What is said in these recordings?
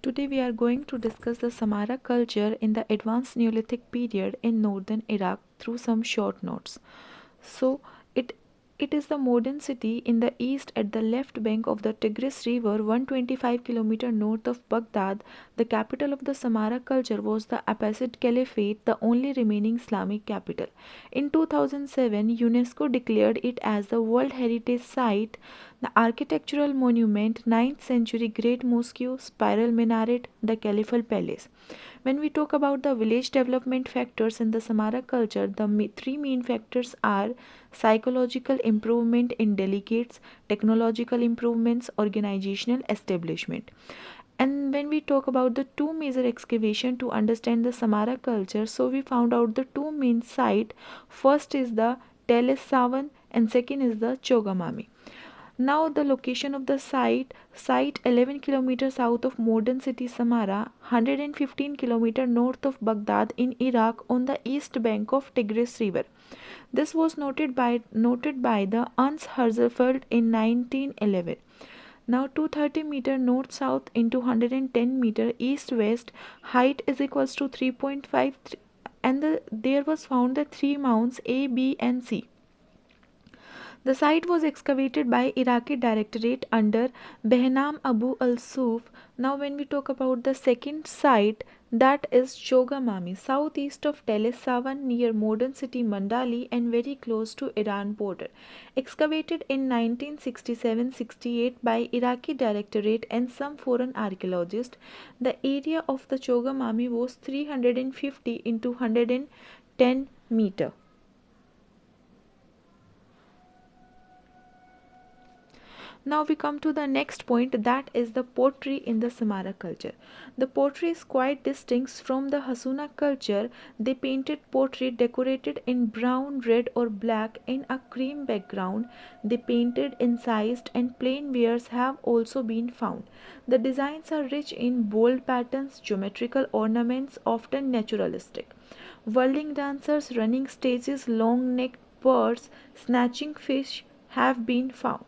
Today we are going to discuss the Samarra culture in the advanced Neolithic period in northern Iraq through some short notes. So it it is the modern city in the east at the left bank of the Tigris River, 125 km north of Baghdad. The capital of the Samarra culture was the Abbasid Caliphate, the only remaining Islamic capital. In 2007, UNESCO declared it as the World Heritage Site. The architectural monument, 9th century Great Mosque, spiral minaret, the Caliphal Palace. When we talk about the village development factors in the Samara culture, the three main factors are psychological improvement in delegates, technological improvements, organizational establishment. And when we talk about the two major excavation to understand the Samara culture, so we found out the two main site. First is the Tel Savan and second is the Chogamami. Now the location of the site 11 kilometers south of modern city Samarra, 115 kilometers north of Baghdad in Iraq on the east bank of Tigris River. This was noted by the Ans Herzfeld in 1911. Now 230-meter north south into 110-meter east west, height is equals to 3.5, and there was found the three mounds A, B and C. The site was excavated by Iraqi Directorate under Behnam Abu al-Suf. Now when we talk about the second site, that is Chogamami, southeast of Tel Savan near modern city Mandali and very close to Iran border. Excavated in 1967-68 by Iraqi Directorate and some foreign archaeologists, the area of the Chogamami was 350 into 110 meter. Now we come to the next point, that is the pottery in the Samara culture. The pottery is quite distinct from the Hasuna culture. They painted pottery decorated in brown, red or black in a cream background. They painted, incised and plain wares have also been found. The designs are rich in bold patterns, geometrical ornaments, often naturalistic. Whirling dancers, running stages, long-necked birds, snatching fish have been found.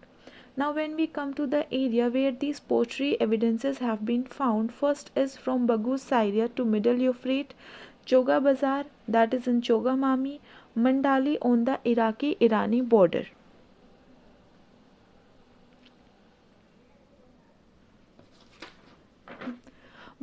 Now, when we come to the area where these pottery evidences have been found, first is from Baghouz, Syria to Middle Euphrates, Choga Bazar, that is in Chogamami, Mandali on the Iraqi-Irani border.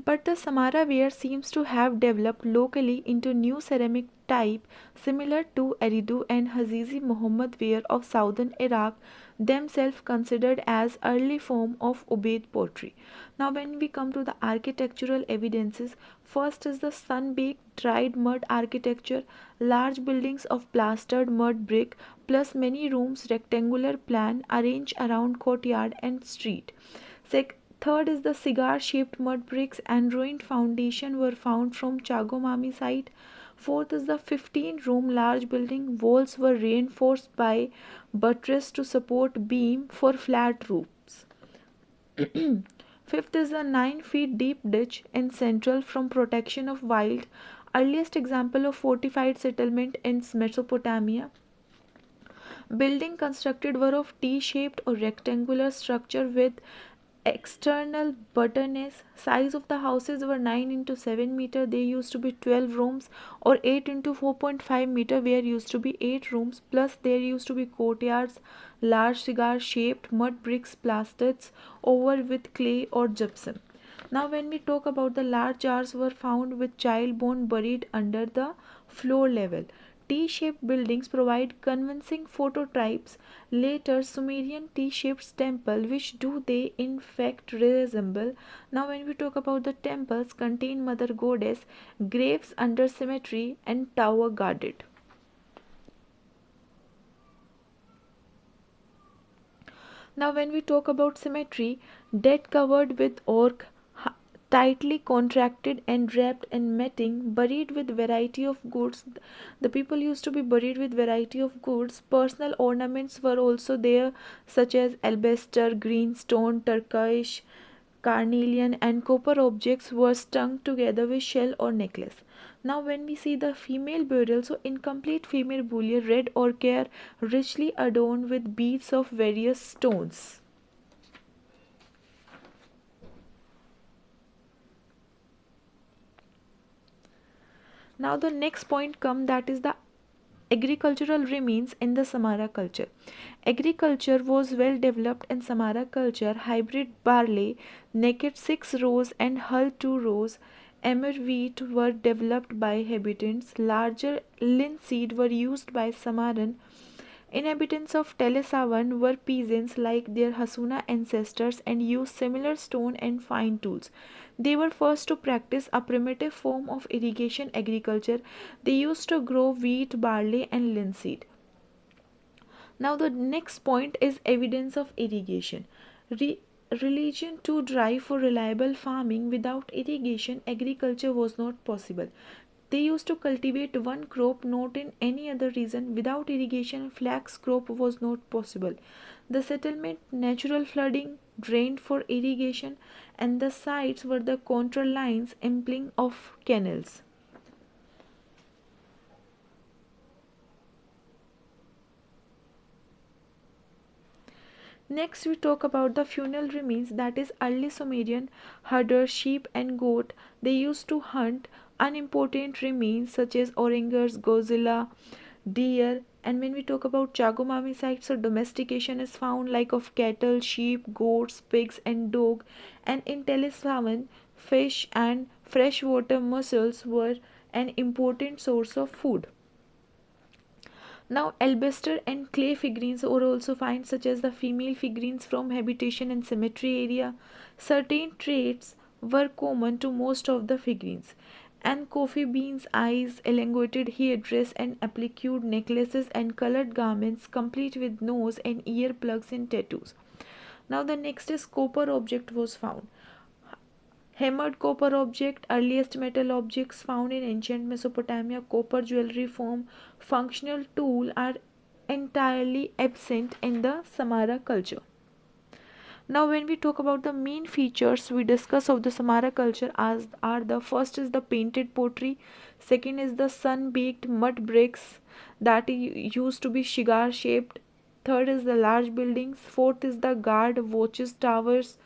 But the Samara ware seems to have developed locally into new ceramic type similar to Eridu and Hazizi Muhammad ware of southern Iraq, themselves considered as early form of Ubaid pottery. Now when we come to the architectural evidences, first is the sun-baked dried mud architecture, large buildings of plastered mud brick plus many rooms rectangular plan arranged around courtyard and street. Third is the cigar-shaped mud bricks and ruined foundation were found from Chagomami site. Fourth is the 15-room large building. Walls were reinforced by buttress to support beam for flat roofs. Fifth is a 9 feet deep ditch in central from protection of wild. Earliest example of fortified settlement in Mesopotamia. Building constructed were of T-shaped or rectangular structure with external butterness. Size of the houses were 9 into 7 meter. There used to be 12 rooms, or 8 into 4.5 meter where used to be 8 rooms, plus there used to be courtyards, large cigar shaped mud bricks plastered over with clay or gypsum. Now when we talk about the large jars were found with child bone buried under the floor level. T-shaped buildings provide convincing phototypes. Later Sumerian T-shaped temple, which do they in fact resemble. Now when we talk about the temples, contain mother goddess, graves under cemetery and tower guarded. Now when we talk about cemetery, dead covered with orc, tightly contracted and wrapped in matting, buried with variety of goods. The people used to be buried with variety of goods. Personal ornaments were also there, such as alabaster, green stone, turquoise, carnelian and copper objects were strung together with shell or necklace. Now when we see the female burial, so incomplete female burial, red ochre richly adorned with beads of various stones. Now the next point come, that is the agricultural remains in the Samara culture. Agriculture was well developed in Samara culture. Hybrid barley, naked 6 rows and hull 2 rows, emmer wheat were developed by inhabitants. Larger linseed were used by Samarran. Inhabitants of Telesavan were peasants like their Hasuna ancestors and used similar stone and fine tools. They were first to practice a primitive form of irrigation agriculture. They used to grow wheat, barley, and linseed. Now, the next point is evidence of irrigation. Re- Religion too dry for reliable farming. Without irrigation, agriculture was not possible. They used to cultivate one crop, not in any other region. Without irrigation, flax crop was not possible. The settlement, natural flooding, drained for irrigation, and the sites were the control lines implying of canals. Next, we talk about the funeral remains, that is, early Sumerian herders, sheep, and goat. They used to hunt unimportant remains such as orangers, gazelle, deer. And when we talk about Chagomami sites, so domestication is found like of cattle, sheep, goats, pigs, and dog. And in Telesavan, fish and freshwater mussels were an important source of food. Now, alabaster and clay figurines are also found, such as the female figurines from habitation and cemetery area. Certain traits were common to most of the figurines, and coffee beans, eyes, elongated headdress, and appliqued necklaces and colored garments, complete with nose and ear plugs and tattoos. Now, the next is copper object was found. Hammered copper object, earliest metal objects found in ancient Mesopotamia, copper jewelry form, functional tool are entirely absent in the Samara culture. Now, when we talk about the main features we discuss of the Samara culture, as are the first is the painted pottery, second is the sun baked mud bricks that used to be shigar shaped, third is the large buildings, fourth is the guard watches towers,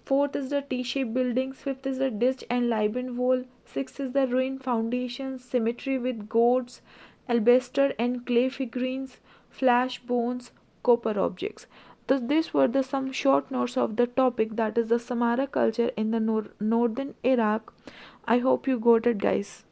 fourth is the T-shaped buildings, fifth is the ditch and Liban wall, sixth is the ruined foundations, cemetery with goats, alabaster and clay figurines, flash bones, copper objects. Thus, these were the some short notes of the topic, that is the Samara culture in the northern Iraq. I hope you got it, guys.